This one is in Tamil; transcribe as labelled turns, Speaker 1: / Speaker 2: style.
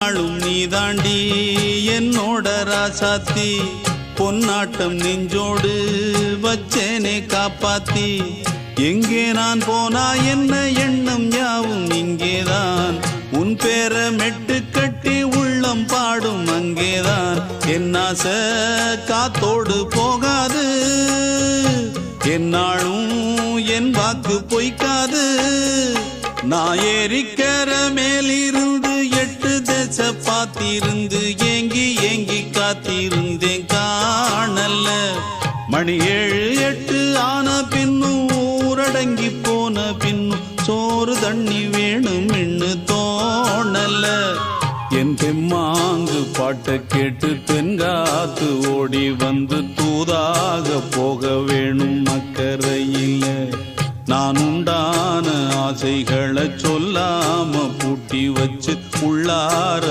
Speaker 1: நாளும் நீதாண்டி என்னோட ராசாத்தி பொன்னாட்டம் நெஞ்சோடு வச்சேனே காப்பாத்தி எங்கே நான் போனா என்ன எண்ணம் யாவும் இங்கேதான் உன் பேர மெட்டு கட்டி உள்ளம் பாடும் அங்கேதான் என் ஆசை காத்தோடு போகாது என்னாலும் என் வாக்கு பொய்க்காது நான் ஏறிக்கிற மேலிருந்து 8 தேச பார்த்திருந்து ஏங்கி ஏங்கி காத்திருந்தேன் காணல மணி 7 8 ஆன பின்னும் ஊரடங்கி போன பின்னும் சோறு தண்ணி வேணும் என்று தோணல என் தெம்மாங்கு பாட்டை கேட்டு பெண்காத்து ஓடி வந்து தூதாக போக வேணும் அக்கறையில் நான் உண்டான ஆசைகளை சொல்லாம பூட்டி வச்சு உள்ளார